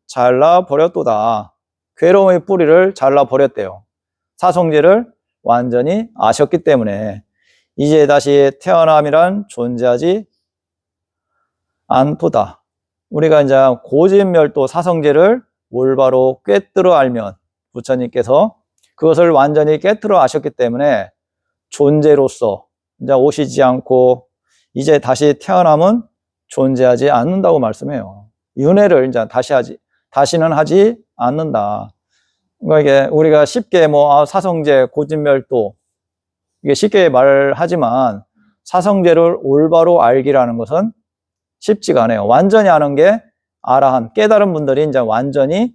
잘라버렸도다. 괴로움의 뿌리를 잘라버렸대요. 사성제를 완전히 아셨기 때문에 이제 다시 태어남이란 존재하지 않도다. 우리가 이제 고진멸도 사성제를 올바로 꿰뚫어 알면 부처님께서 그것을 완전히 깨뜨려 아셨기 때문에 존재로서 이제 오시지 않고 이제 다시 태어남은 존재하지 않는다고 말씀해요. 윤회를 이제 다시는 하지 않는다. 그러니까 이게 우리가 쉽게 사성제, 고진멸도 이게 쉽게 말하지만 사성제를 올바로 알기라는 것은 쉽지가 않아요. 완전히 아는 게 아라한, 깨달은 분들이 이제 완전히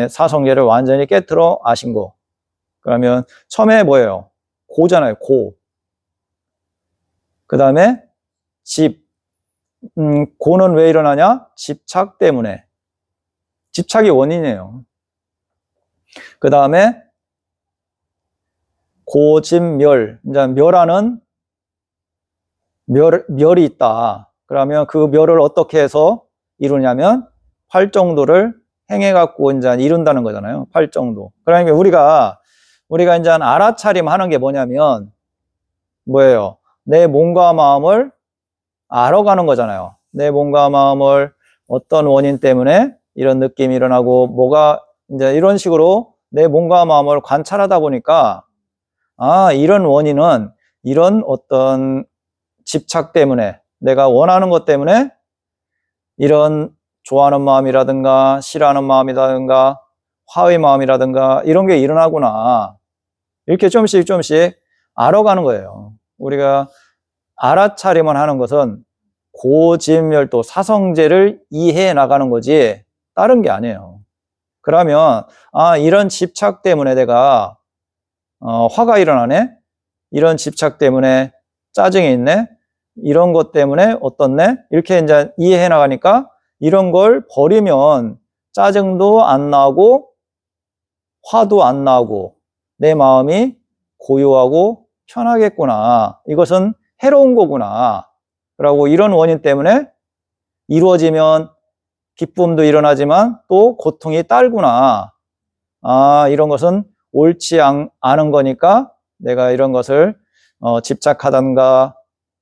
사성제를 완전히 깨트려 아신 거. 그러면 처음에 뭐예요? 고잖아요. 고. 그 다음에 집. 고는 왜 일어나냐? 집착 때문에. 집착이 원인이에요. 그 다음에 고집멸. 이제 멸하는 멸이 있다. 그러면 그 멸을 어떻게 해서 이루냐면 팔정도를 행해갖고 이제 이룬다는 거잖아요. 팔정도. 그러니까 우리가 이제 알아차림 하는 게 뭐냐면 뭐예요? 내 몸과 마음을 알아가는 거잖아요. 내 몸과 마음을 어떤 원인 때문에 이런 느낌이 일어나고 뭐가 이제 이런 식으로 내 몸과 마음을 관찰하다 보니까 이런 원인은 이런 어떤 집착 때문에 내가 원하는 것 때문에 이런 좋아하는 마음이라든가 싫어하는 마음이라든가 화의 마음이라든가 이런 게 일어나구나. 이렇게 조금씩 알아가는 거예요. 우리가 알아차림을 하는 것은 고집멸도 사성제를 이해해 나가는 거지 다른 게 아니에요. 그러면 이런 집착 때문에 내가 화가 일어나네? 이런 집착 때문에 짜증이 있네? 이런 것 때문에 어떻네? 이렇게 이제 이해해 나가니까 이런 걸 버리면 짜증도 안 나고 화도 안 나고 내 마음이 고요하고 편하겠구나. 이것은 해로운 거구나. 그러고 이런 원인 때문에 이루어지면 기쁨도 일어나지만 또 고통이 따르구나. 이런 것은 옳지 않은 거니까 내가 이런 것을 집착하던가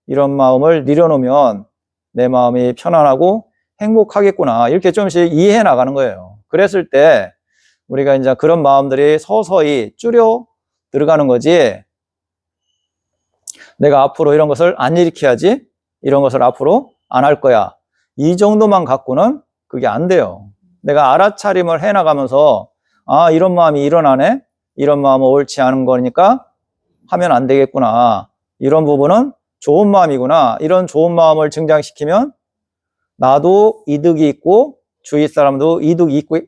이런 마음을 내려놓으면 내 마음이 편안하고 행복하겠구나. 이렇게 조금씩 이해해 나가는 거예요. 그랬을 때 우리가 이제 그런 마음들이 서서히 줄여 들어가는 거지. 내가 앞으로 이런 것을 안 일으켜야지. 이런 것을 앞으로 안 할 거야. 이 정도만 갖고는 그게 안 돼요. 내가 알아차림을 해 나가면서 이런 마음이 일어나네. 이런 마음은 옳지 않은 거니까 하면 안 되겠구나. 이런 부분은 좋은 마음이구나. 이런 좋은 마음을 증장시키면 나도 이득이 있고 주위 사람도 이득이 있고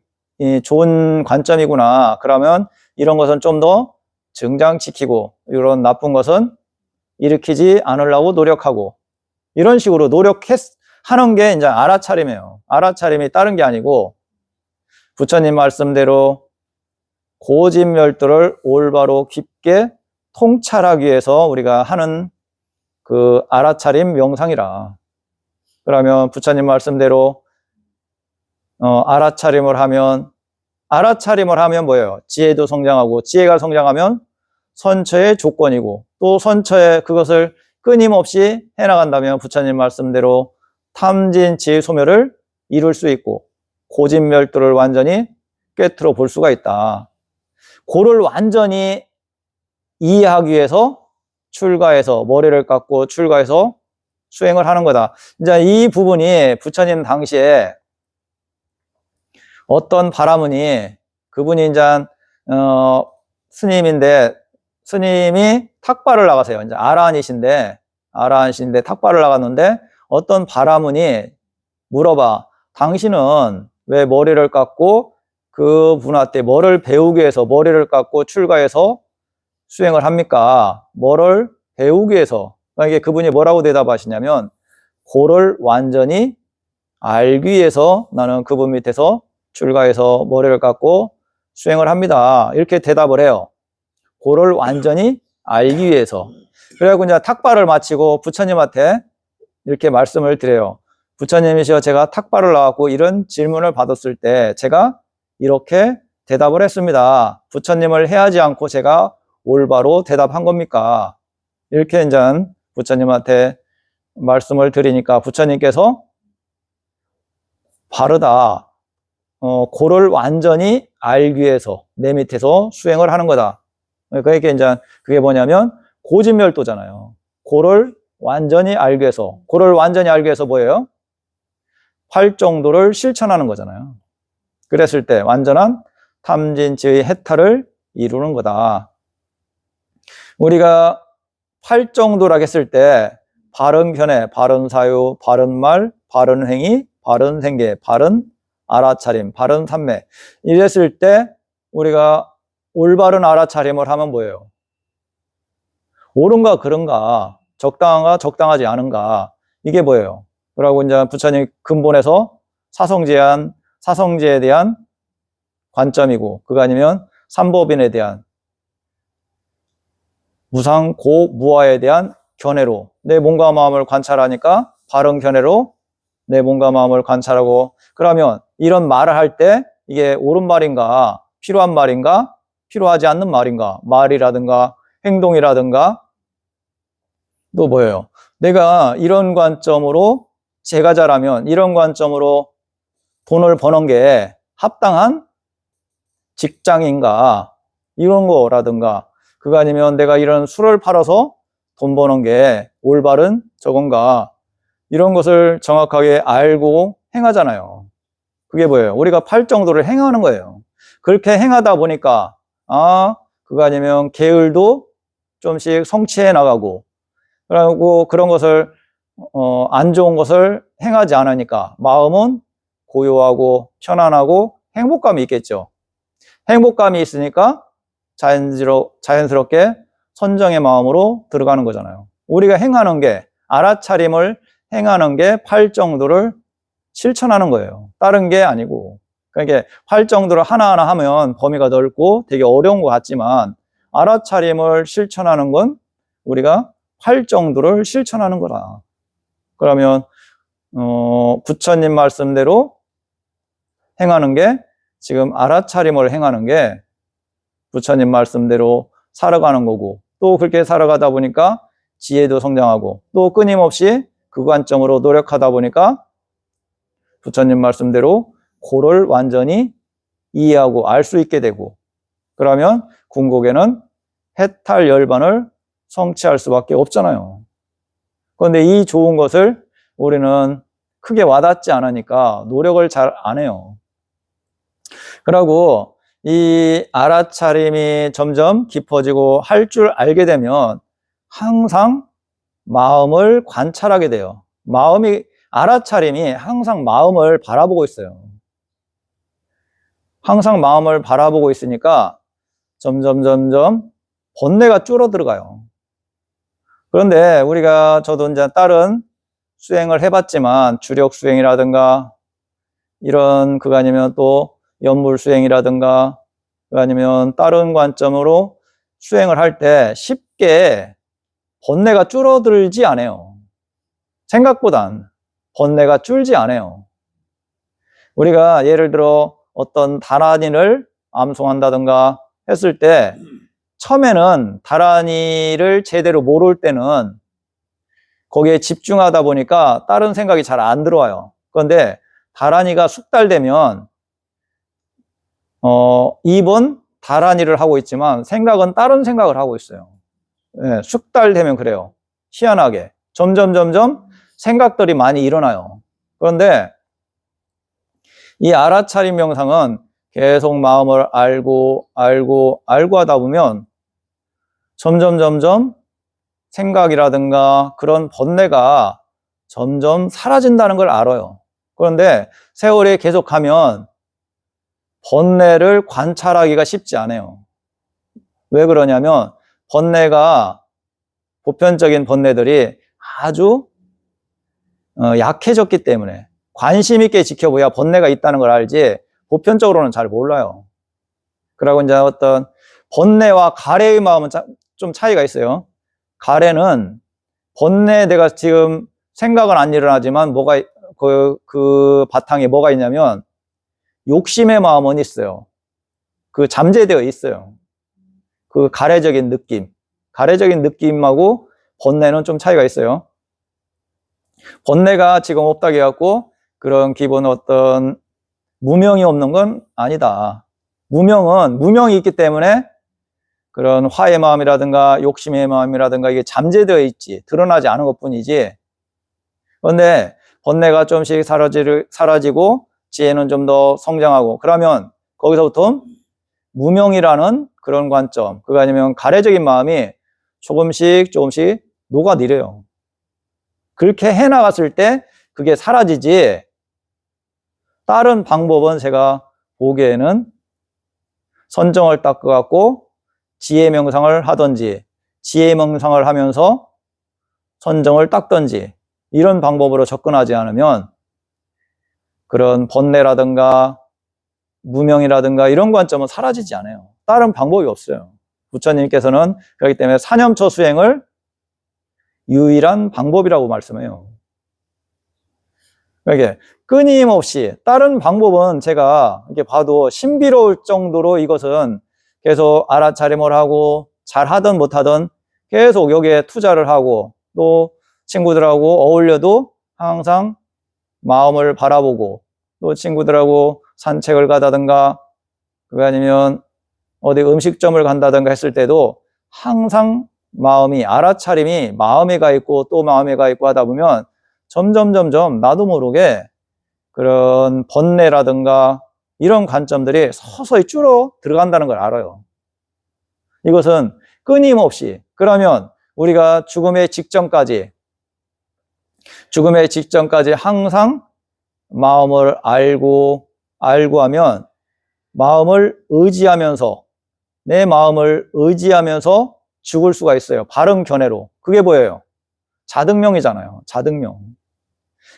좋은 관점이구나. 그러면 이런 것은 좀 더 증장시키고 이런 나쁜 것은 일으키지 않으려고 노력하고 이런 식으로 하는 게 이제 알아차림이에요. 알아차림이 다른 게 아니고 부처님 말씀대로 고집멸도를 올바로 깊게 통찰하기 위해서 우리가 하는 그 알아차림 명상이라. 그러면 부처님 말씀대로 알아차림을 하면 뭐예요? 지혜도 성장하고 지혜가 성장하면 선처의 조건이고 또 선처의 그것을 끊임없이 해나간다면 부처님 말씀대로 탐진 지혜 소멸을 이룰 수 있고 고집멸도를 완전히 꿰뚫어 볼 수가 있다. 그를 완전히 이해하기 위해서 출가해서 머리를 깎고 출가해서 수행을 하는 거다. 이제 이 부분이 부처님 당시에 어떤 바라문이 그분이 이제 스님인데 스님이 탁발을 나가세요. 이제 아라한이신데 탁발을 나갔는데 어떤 바라문이 물어봐. 당신은 왜 머리를 깎고 그분한테 뭐를 배우기 위해서 머리를 깎고 출가해서 수행을 합니까? 뭐를 배우기 위해서. 그러니까 그분이 뭐라고 대답하시냐면 그를 완전히 알기 위해서 나는 그분 밑에서 출가해서 머리를 깎고 수행을 합니다. 이렇게 대답을 해요. 그를 완전히 알기 위해서. 그래갖고 이제 탁발을 마치고 부처님한테 이렇게 말씀을 드려요. 부처님이시여 제가 탁발을 나왔고 이런 질문을 받았을 때 제가 이렇게 대답을 했습니다. 부처님을 해하지 않고 제가 올바로 대답한 겁니까? 이렇게 이제 부처님한테 말씀을 드리니까 부처님께서 바르다. 고를 완전히 알기 위해서 내 밑에서 수행을 하는 거다. 그러니까 이제 그게 뭐냐면 고진멸도잖아요. 고를 완전히 알기 위해서. 고를 완전히 알기 위해서 뭐예요? 팔정도를 실천하는 거잖아요. 그랬을 때 완전한 탐진치의 해탈을 이루는 거다. 우리가 팔정도라고 했을 때 바른 견해, 바른 사유, 바른 말, 바른 행위, 바른 생계, 바른 알아차림, 바른 삼매 이랬을 때 우리가 올바른 알아차림을 하면 뭐예요? 옳은가 그른가, 적당한가 적당하지 않은가, 이게 뭐예요? 그러고 이제 부처님 근본에서 사성제에 대한 관점이고, 그거 아니면 삼법인에 대한 무상고무아에 대한 견해로 내 몸과 마음을 관찰하니까 바른 견해로 내 몸과 마음을 관찰하고, 그러면 이런 말을 할 때 이게 옳은 말인가, 필요한 말인가, 필요하지 않는 말인가, 말이라든가 행동이라든가, 또 뭐예요? 내가 이런 관점으로 제가자라면 이런 관점으로 돈을 버는 게 합당한 직장인가, 이런 거라든가, 그거 아니면 내가 이런 술을 팔아서 돈 버는 게 올바른 저건가, 이런 것을 정확하게 알고 행하잖아요. 그게 뭐예요? 우리가 팔정도를 행하는 거예요. 그렇게 행하다 보니까 그거 아니면 계율도 좀씩 성취해 나가고, 그리고 그런 것을 안 좋은 것을 행하지 않으니까 마음은 고요하고 편안하고 행복감이 있겠죠. 행복감이 있으니까 자연스럽게 선정의 마음으로 들어가는 거잖아요. 우리가 행하는 게, 알아차림을 행하는 게 팔정도를 실천하는 거예요. 다른 게 아니고. 그러니까 팔정도를 하나하나 하면 범위가 넓고 되게 어려운 것 같지만, 알아차림을 실천하는 건 우리가 팔정도를 실천하는 거라. 그러면 부처님 말씀대로 행하는 게, 지금 알아차림을 행하는 게 부처님 말씀대로 살아가는 거고, 또 그렇게 살아가다 보니까 지혜도 성장하고, 또 끊임없이 그 관점으로 노력하다 보니까 부처님 말씀대로 고를 완전히 이해하고 알 수 있게 되고, 그러면 궁극에는 해탈 열반을 성취할 수밖에 없잖아요. 그런데 이 좋은 것을 우리는 크게 와닿지 않으니까 노력을 잘 안 해요. 그리고 이 알아차림이 점점 깊어지고 할 줄 알게 되면 항상 마음을 관찰하게 돼요. 알아차림이 항상 마음을 바라보고 있어요. 항상 마음을 바라보고 있으니까 점점 번뇌가 줄어들어가요. 그런데 저도 이제 다른 수행을 해봤지만, 주력 수행이라든가 이런, 그거 아니면 또 연물 수행이라든가, 그거 아니면 다른 관점으로 수행을 할 때 쉽게 번뇌가 줄어들지 않아요. 생각보단 번뇌가 줄지 않아요. 우리가 예를 들어 어떤 다란이를 암송한다든가 했을 때, 처음에는 다란이를 제대로 모를 때는 거기에 집중하다 보니까 다른 생각이 잘 안 들어와요. 그런데 다란이가 숙달되면 입은 다란이를 하고 있지만 생각은 다른 생각을 하고 있어요. 네, 숙달되면 그래요. 희한하게 점점 생각들이 많이 일어나요. 그런데 이 알아차림 명상은 계속 마음을 알고 하다 보면 점점 생각이라든가 그런 번뇌가 점점 사라진다는 걸 알아요. 그런데 세월이 계속 가면 번뇌를 관찰하기가 쉽지 않아요. 왜 그러냐면 보편적인 번뇌들이 아주 약해졌기 때문에, 관심 있게 지켜봐야 번뇌가 있다는 걸 알지 보편적으로는 잘 몰라요. 그리고 이제 어떤 번뇌와 가래의 마음은 좀 차이가 있어요. 가래는 내가 지금 생각은 안 일어나지만 그 바탕에 뭐가 있냐면 욕심의 마음은 있어요. 그 잠재되어 있어요. 그 가래적인 느낌하고 번뇌는 좀 차이가 있어요. 번뇌가 지금 없다고 해갖고 그런 기본 어떤 무명이 없는 건 아니다. 무명이 있기 때문에 그런 화의 마음이라든가 욕심의 마음이라든가 이게 잠재되어 있지, 드러나지 않은 것 뿐이지. 그런데 번뇌가 좀씩 사라지고 지혜는 좀 더 성장하고, 그러면 거기서부터 무명이라는 그런 관점, 그거 아니면 가래적인 마음이 조금씩 녹아내려요. 그렇게 해나갔을 때 그게 사라지지, 다른 방법은 제가 보기에는 선정을 닦아갖고 지혜 명상을 하든지, 지혜 명상을 하면서 선정을 닦든지, 이런 방법으로 접근하지 않으면 그런 번뇌라든가 무명이라든가 이런 관점은 사라지지 않아요. 다른 방법이 없어요. 부처님께서는 그렇기 때문에 사념처 수행을 유일한 방법이라고 말씀해요. 이게 끊임없이, 다른 방법은 제가 이렇게 봐도 신비로울 정도로 이것은 계속 알아차림을 하고 잘하든 못하든 계속 여기에 투자를 하고, 또 친구들하고 어울려도 항상 마음을 바라보고, 또 친구들하고 산책을 가다든가, 그거 아니면 어디 음식점을 간다든가 했을 때도 항상 마음이, 알아차림이 마음에 가 있고 또 마음에 가 있고 하다 보면 점점 나도 모르게 그런 번뇌라든가 이런 관점들이 서서히 줄어 들어간다는 걸 알아요. 이것은 끊임없이, 그러면 우리가 죽음의 직전까지 항상 마음을 알고 하면, 마음을 의지하면서, 내 마음을 의지하면서 죽을 수가 있어요. 바른 견해로. 그게 뭐예요? 자등명이잖아요. 자등명.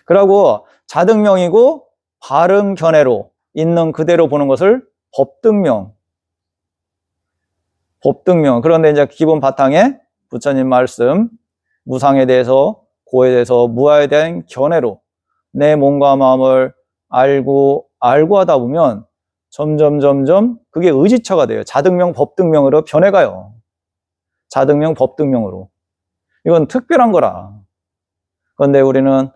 그러고 자등명이고 바른 견해로 있는 그대로 보는 것을 법등명. 그런데 이제 기본 바탕에 부처님 말씀, 무상에 대해서, 고에 대해서, 무아에 대한 견해로 내 몸과 마음을 알고 하다 보면 점점 그게 의지처가 돼요. 자등명, 법등명으로 변해가요. 자등명, 법등명으로. 이건 특별한 거라. 그런데 우리는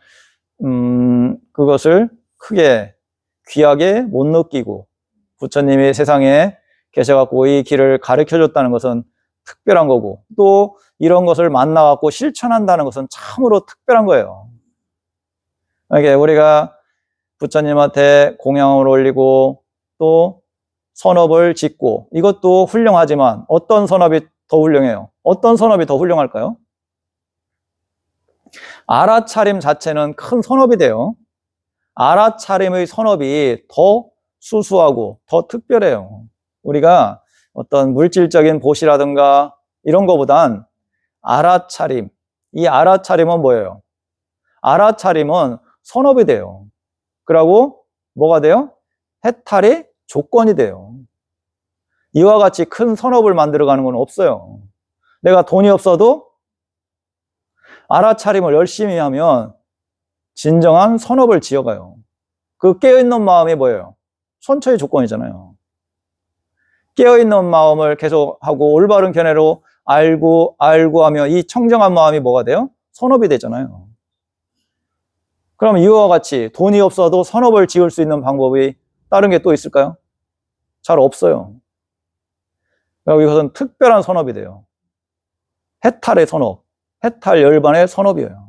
그것을 크게 귀하게 못 느끼고, 부처님이 세상에 계셔갖고 이 길을 가르쳐줬다는 것은 특별한 거고, 또 이런 것을 만나갖고 실천한다는 것은 참으로 특별한 거예요. 이게 우리가 부처님한테 공양을 올리고 또 선업을 짓고, 이것도 훌륭하지만 어떤 선업이 더 훌륭해요? 어떤 선업이 더 훌륭할까요? 알아차림 자체는 큰 선업이 돼요. 알아차림의 선업이 더 수수하고 더 특별해요. 우리가 어떤 물질적인 보시라든가 이런 거보단 알아차림, 이 알아차림은 뭐예요? 알아차림은 선업이 돼요. 그러고 뭐가 돼요? 해탈의 조건이 돼요. 이와 같이 큰 선업을 만들어가는 건 없어요. 내가 돈이 없어도 알아차림을 열심히 하면 진정한 선업을 지어가요. 그 깨어있는 마음이 뭐예요? 선처의 조건이잖아요. 깨어있는 마음을 계속하고 올바른 견해로 알고 하면 이 청정한 마음이 뭐가 돼요? 선업이 되잖아요. 그럼 이와 같이 돈이 없어도 선업을 지을 수 있는 방법이 다른 게 또 있을까요? 잘 없어요. 그리고 이것은 특별한 선업이 돼요. 해탈의 선업, 해탈 열반의 선업이에요.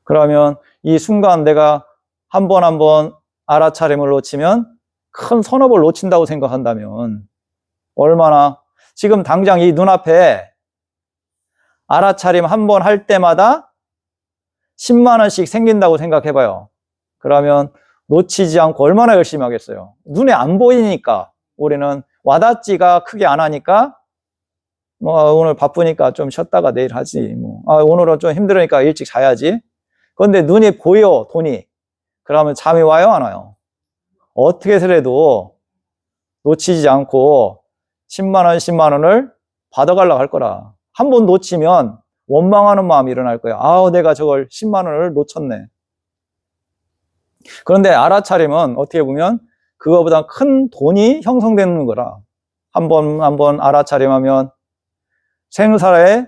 그러면 이 순간 내가 한 번 알아차림을 놓치면, 큰 선업을 놓친다고 생각한다면 얼마나, 지금 당장 이 눈앞에 알아차림 한 번 할 때마다 10만 원씩 생긴다고 생각해봐요. 그러면 놓치지 않고 얼마나 열심히 하겠어요. 눈에 안 보이니까, 우리는 와닿지가 크게 안 하니까 오늘 바쁘니까 좀 쉬었다가 내일 하지, 오늘은 좀 힘들으니까 일찍 자야지. 그런데 눈이 보여, 돈이. 그러면 잠이 와요, 안 와요? 어떻게 해서라도 놓치지 않고 10만 원을 받아가려고 할 거라. 한 번 놓치면 원망하는 마음이 일어날 거예요. 내가 저걸 10만 원을 놓쳤네. 그런데 알아차림은 어떻게 보면 그거보다 큰 돈이 형성되는 거라. 한 번 알아차림하면 생사에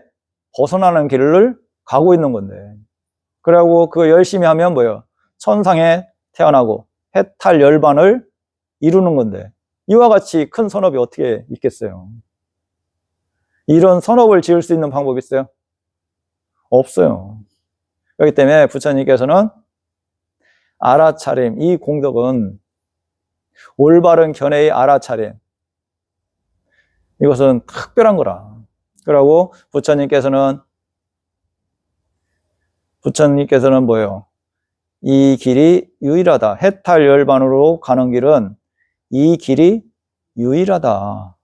벗어나는 길을 가고 있는 건데. 그리고 그거 열심히 하면 뭐예요? 천상에 태어나고 해탈 열반을 이루는 건데. 이와 같이 큰 선업이 어떻게 있겠어요? 이런 선업을 지을 수 있는 방법이 있어요? 없어요. 그렇기 때문에 부처님께서는 알아차림, 이 공덕은 올바른 견해의 알아차림, 이것은 특별한 거라. 그러고 부처님께서는 뭐예요? 이 길이 유일하다. 해탈 열반으로 가는 길은 이 길이 유일하다.